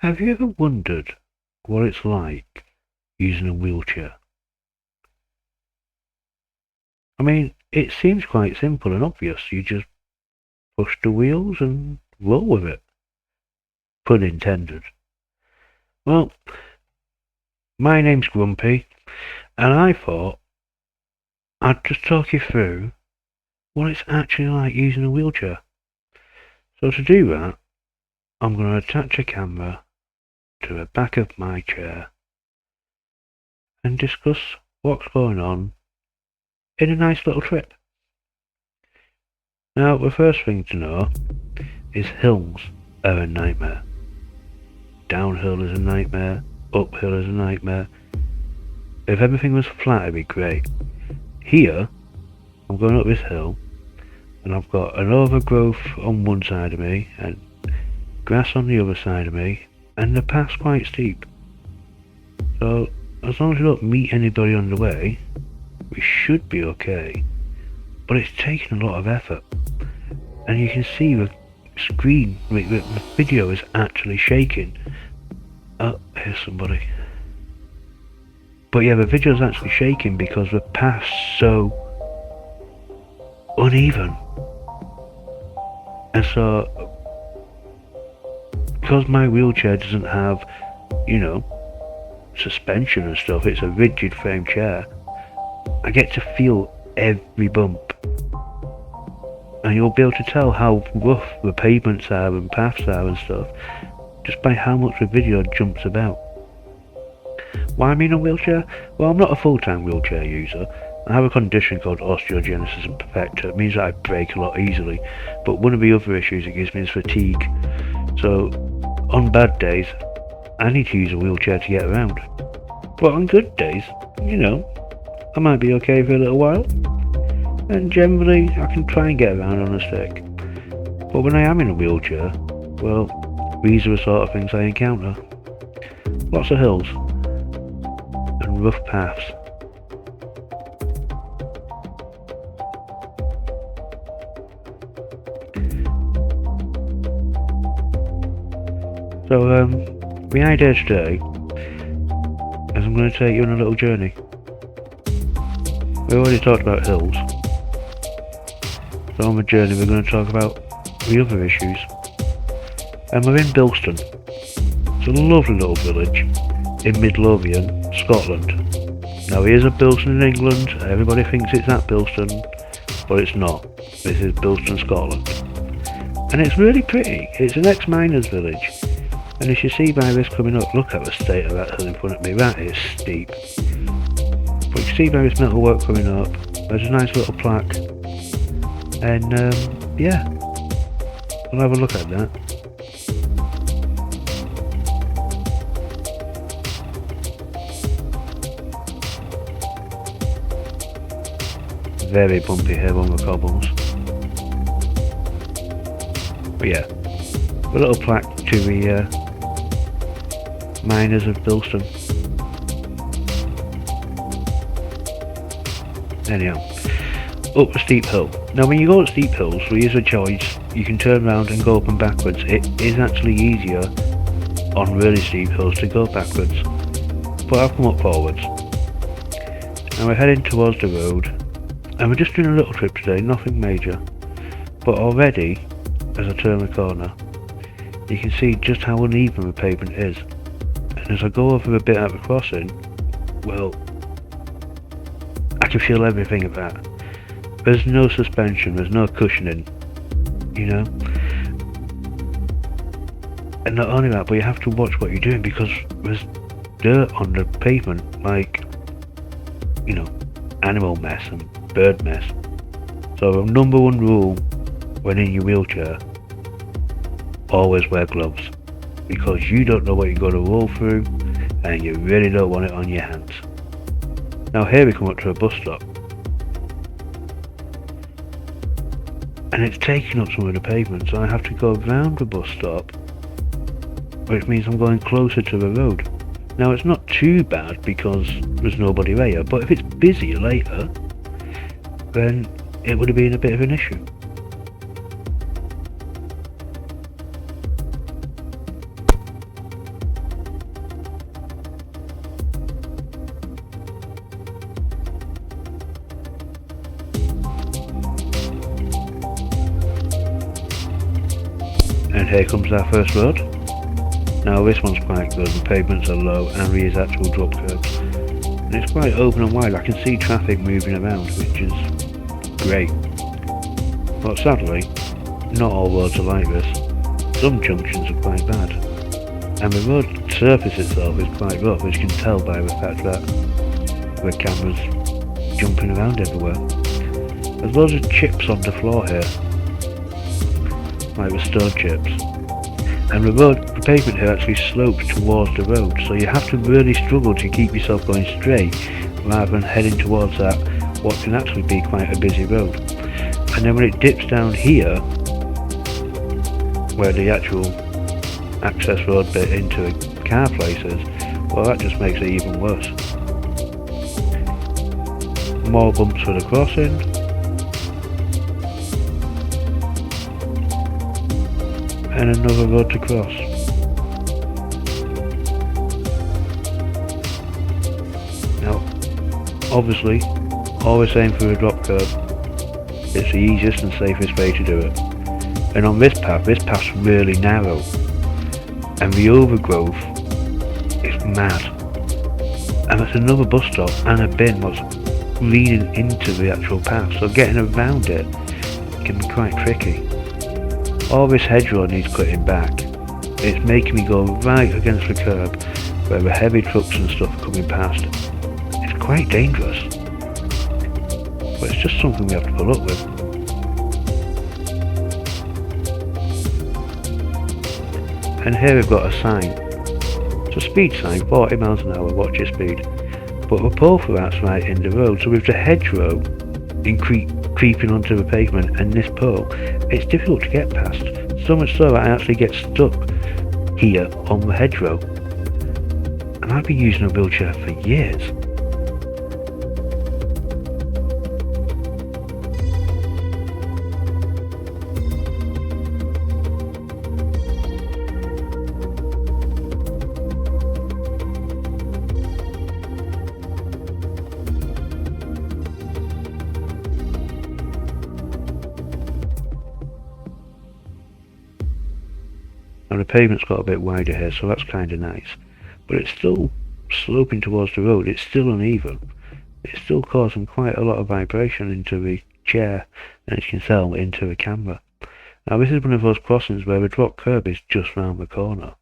Have you ever wondered what it's like using a wheelchair? I mean, it seems quite simple and obvious. You just push the wheels and roll with it. Pun intended. Well, my name's Grumpy, and I thought I'd just talk you through what it's actually like using a wheelchair. So to do that, I'm going to attach a camera to the back of my chair and discuss what's going on in a nice little trip. Now, the first thing to know is hills are a nightmare. Downhill is a nightmare, uphill is a nightmare. If everything was flat, it'd be great. Here, I'm going up this hill, and I've got an overgrowth on one side of me, and grass on the other side of me, and the path's quite steep. So, as long as we don't meet anybody on the way, we should be okay. But it's taken a lot of effort, and you can see the screen, the video is actually shaking. Oh, here's somebody. But yeah, the video's actually shaking because the path's so uneven. And so, because my wheelchair doesn't have, suspension and stuff, it's a rigid frame chair, I get to feel every bump. And you'll be able to tell how rough the pavements are and paths are and stuff just by how much the video jumps about. Why I'm in a wheelchair? Well, I'm not a full-time wheelchair user. I have a condition called Osteogenisis Imperfecta. It means that I break a lot easily. But one of the other issues it gives me is fatigue. So, on bad days, I need to use a wheelchair to get around. But on good days, I might be okay for a little while. And generally, I can try and get around on a stick. But when I am in a wheelchair, well, these are the sort of things I encounter. Lots of hills. And rough paths. So, the idea today is I'm going to take you on a little journey. We already talked about hills. So on the journey we're going to talk about the other issues. And we're in Bilston. It's a lovely little village in Midlothian, Scotland. Now here's a Bilston in England, everybody thinks it's at Bilston, but it's not. This is Bilston, Scotland. And it's really pretty, it's an ex-miners village. And as you see by this coming up, look at the state of that hill in front of me, that is steep. But you can see by this metalwork coming up, there's a nice little plaque. And yeah, we'll have a look at that. Very bumpy here on the cobbles. But yeah, a little plaque to the miners of Bilston. Anyhow, up a steep hill. Now when you go up steep hills, there is a choice. You can turn around and go up and backwards. It is actually easier on really steep hills to go backwards. But I've come up forwards. Now we're heading towards the road. And we're just doing a little trip today, nothing major. But already, as I turn the corner, you can see just how uneven the pavement is. And as I go over a bit at the crossing, well, I can feel everything of that. There's no suspension, there's no cushioning, And not only that, but you have to watch what you're doing because there's dirt on the pavement, like, animal mess and bird mess. So the number one rule when in your wheelchair, always wear gloves. Because you don't know what you're going to roll through and you really don't want it on your hands. Now here we come up to a bus stop. And it's taking up some of the pavement, so I have to go round the bus stop, which means I'm going closer to the road. Now it's not too bad because there's nobody there, but if it's busy later, then it would have been a bit of an issue. And here comes our first road. Now this one's quite good, the pavements are low and there is actual drop curbs. And it's quite open and wide, I can see traffic moving around, which is great. But sadly, not all roads are like this. Some junctions are quite bad. And the road surface itself is quite rough, as you can tell by the fact that the camera's jumping around everywhere. There's loads of chips on the floor here, like the stone chips. And the pavement here actually slopes towards the road, so you have to really struggle to keep yourself going straight rather than heading towards that what can actually be quite a busy road. And then when it dips down here, where the actual access road bit into the car place is, well, that just makes it even worse. More bumps for the crossing. And another road to cross. Now, obviously, always aim for a drop curb. It's the easiest and safest way to do it. And on this path's really narrow. And the overgrowth is mad. And there's another bus stop and a bin what's leading into the actual path, so getting around it can be quite tricky. All this hedgerow needs cutting back. It's making me go right against the curb where the heavy trucks and stuff are coming past. It's quite dangerous. But it's just something we have to put up with. And here we've got a sign. It's a speed sign, 40 miles an hour, watch your speed. But the pole for that's right in the road, so with the hedgerow creeping onto the pavement and this pole, it's difficult to get past. So much so that I actually get stuck here on the hedgerow. And I've been using a wheelchair for years. And the pavement's got a bit wider here, so that's kind of nice. But it's still sloping towards the road, it's still uneven. It's still causing quite a lot of vibration into the chair, and as you can tell, into the camera. Now this is one of those crossings where the drop curb is just round the corner.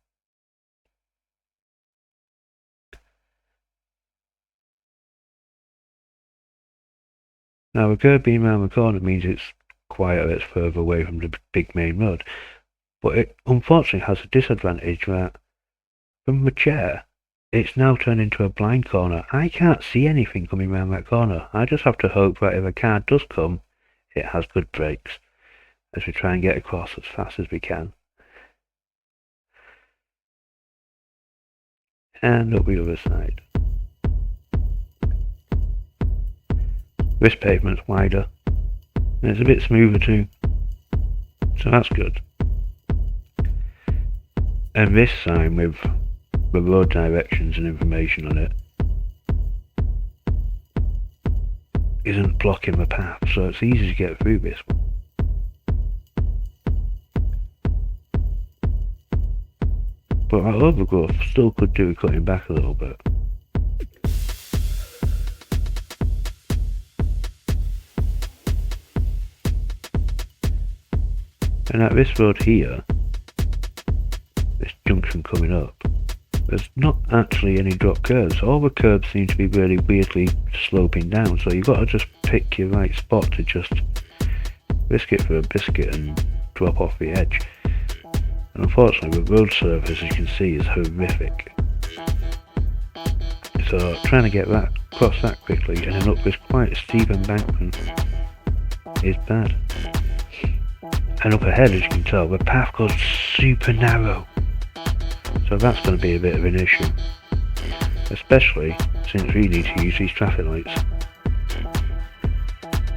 Now the curb being round the corner means it's quieter, it's further away from the big main road. But it unfortunately has a disadvantage that from the chair, it's now turned into a blind corner. I can't see anything coming around that corner. I just have to hope that if a car does come, it has good brakes as we try and get across as fast as we can. And up the other side. This pavement's wider and it's a bit smoother too, so that's good. And this sign with the road directions and information on it isn't blocking the path, so it's easy to get through this one. But that overgrowth still could do with cutting back a little bit. And at this road here, this junction coming up, there's not actually any drop curves. All the curves seem to be really weirdly sloping down, so you've got to just pick your right spot to just risk it for a biscuit and drop off the edge. And unfortunately the road surface, as you can see, is horrific. So trying to get that across that quickly and then up this quite steep embankment is bad. And up ahead, as you can tell, the path goes super narrow. So that's going to be a bit of an issue, especially since we need to use these traffic lights.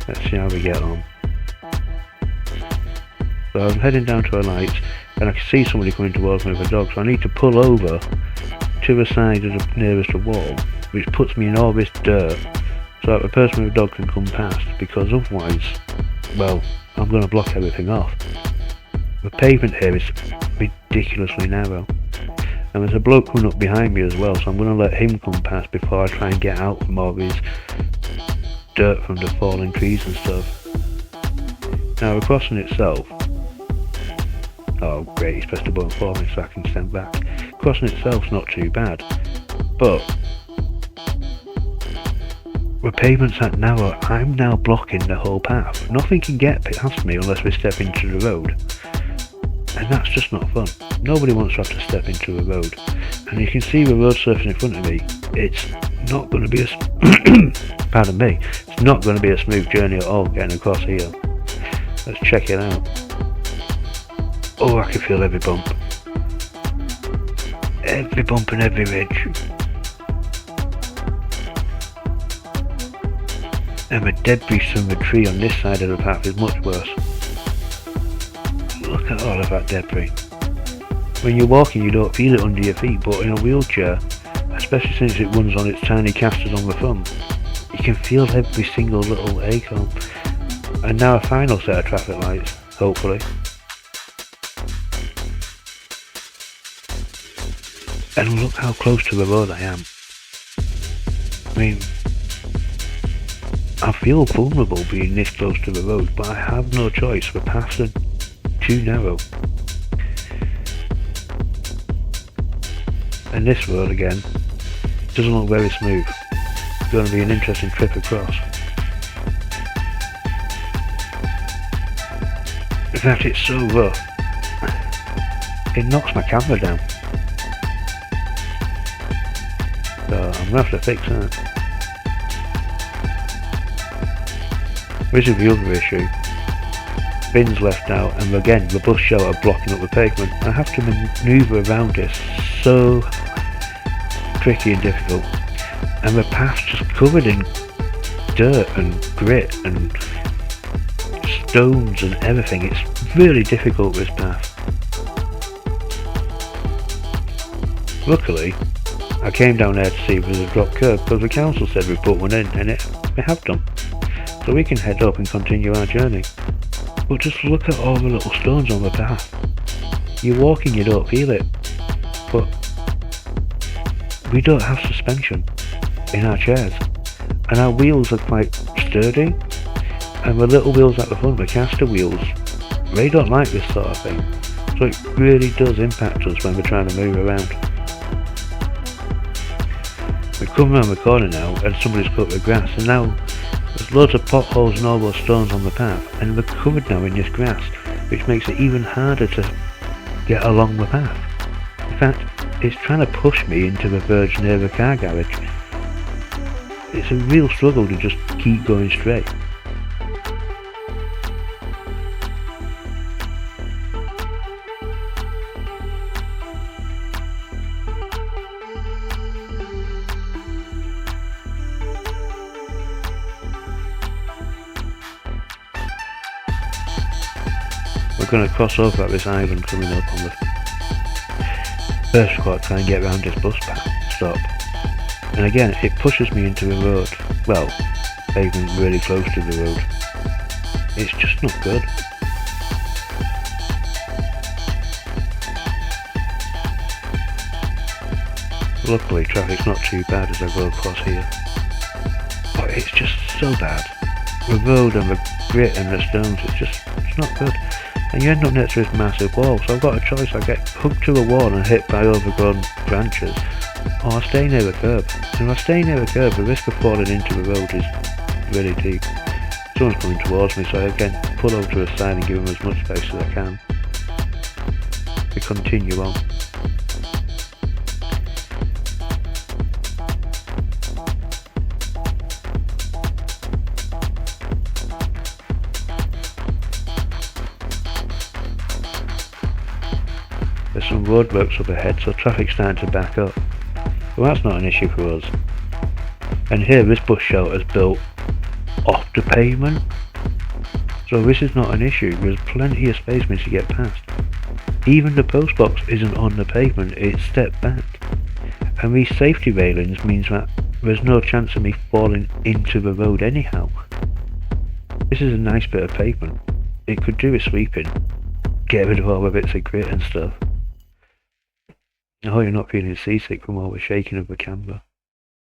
Let's see how we get on. So I'm heading down to a light and I can see somebody coming towards me with a dog, so I need to pull over to the side of the nearest wall, which puts me in all this dirt so that the person with the dog can come past, because otherwise, well, I'm going to block everything off. The pavement here is ridiculously narrow. And there's a bloke coming up behind me as well, so I'm going to let him come past before I try and get out from all these dirt from the fallen trees and stuff. Now the crossing itself, oh great, he's pressed the button for me so I can stand back. Crossing itself's not too bad, but the pavement's that narrow. I'm now blocking the whole path. Nothing can get past me unless we step into the road. And that's just not fun. Nobody wants to have to step into the road. And you can see the road surface in front of me. It's not going to be a pardon me. It's not going to be a smooth journey at all getting across here. Let's check it out. Oh, I can feel every bump. Every bump and every ridge. And the debris from the tree on this side of the path is much worse. Look at all of that debris. When you're walking you don't feel it under your feet, but in a wheelchair, especially since it runs on its tiny casters on the thumb, you can feel every single little acorn. And now a final set of traffic lights, hopefully. And look how close to the road I am. I mean, I feel vulnerable being this close to the road, but I have no choice. The paths are too narrow. And this road again doesn't look very smooth. It's going to be an interesting trip across. In fact, it's so rough, it knocks my camera down. So I'm going to have to fix that. This is the other issue. Bins left out, and again the bus shelter blocking up the pavement. I have to manoeuvre around this, so tricky and difficult. And the path's just covered in dirt and grit and stones and everything. It's really difficult, this path. Luckily, I came down there to see if there was a drop curb, because the council said we put one in, and we have done. So we can head up and continue our journey. But just look at all the little stones on the path. You're walking, you don't feel it. But we don't have suspension in our chairs. And our wheels are quite sturdy. And the little wheels at the front, the caster wheels, they don't like this sort of thing. So it really does impact us when we're trying to move around. We've come around the corner now and somebody's cut the grass, and now there's loads of potholes and all those stones on the path, and they're covered now in this grass, which makes it even harder to get along the path. In fact, it's trying to push me into the verge near the car garage. It's a real struggle to just keep going straight. We're going to cross over at this island coming up on the first. We've got to try and get around this bus stop. And again, it pushes me into the road. Well, pavement really close to the road. It's just not good. Luckily, traffic's not too bad as I go across here. But it's just so bad. The road and the grit and the stones, it's not good. And you end up next to this massive wall, so I've got a choice. I get hooked to a wall and hit by overgrown branches, or I stay near the curb. And if I stay near the curb, the risk of falling into the road is really deep. Someone's coming towards me, so I again pull over to the side and give them as much space as I can. We continue on. There's some roadworks up ahead, so traffic's starting to back up. Well, that's not an issue for us. And here, this bus shelter's built off the pavement, so this is not an issue. There's plenty of space for me to get past. Even the post box isn't on the pavement, it's stepped back. And these safety railings means that there's no chance of me falling into the road anyhow. This is a nice bit of pavement. It could do with sweeping. get rid of all the bits of grit and stuff. I hope you're not feeling seasick from all the shaking of the camera.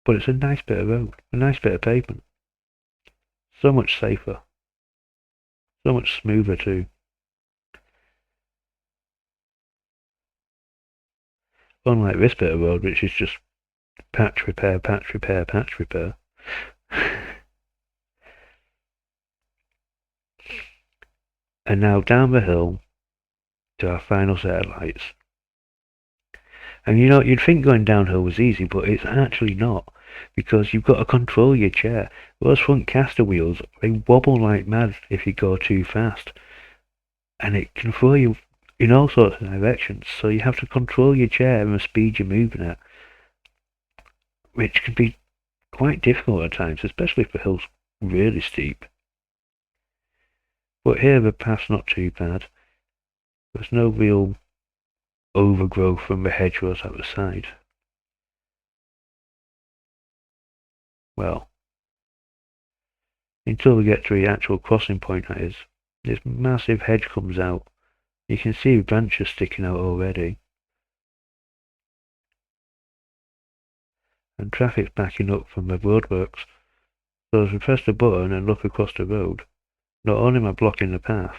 But it's a nice bit of road, a nice bit of pavement. So much safer. So much smoother too. Unlike this bit of road, which is just patch repair, patch repair, patch repair. And now down the hill to our final set of lights. And you know, you'd think going downhill was easy, but it's actually not, because you've got to control your chair. Those front caster wheels, they wobble like mad if you go too fast, and it can throw you in all sorts of directions, so you have to control your chair and the speed you're moving at, which can be quite difficult at times, especially if the hill's really steep. But here the path's not too bad. There's no real overgrowth from the hedgerows at the side. Well, until we get to the actual crossing point, that is. This massive hedge comes out. You can see the branches sticking out already. And traffic's backing up from the roadworks. So as we press the button and look across the road, not only am I blocking the path,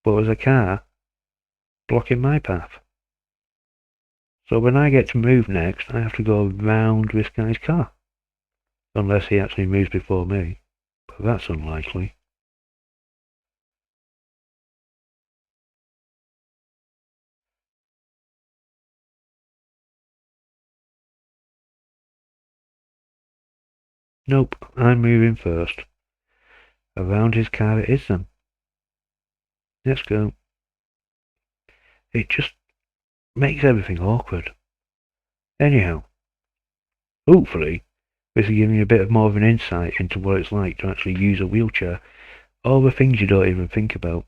but there's a car blocking my path. So when I get to move next, I have to go round this guy's car. Unless he actually moves before me. But that's unlikely. Nope, I'm moving first. Around his car it is then. Let's go. It just makes everything awkward. Anyhow, hopefully this will give you a bit more of an insight into what it's like to actually use a wheelchair. All the things you don't even think about.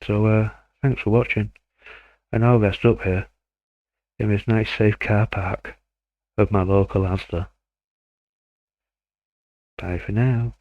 So, thanks for watching. And I'll rest up here in this nice safe car park of my local Asda. Bye for now.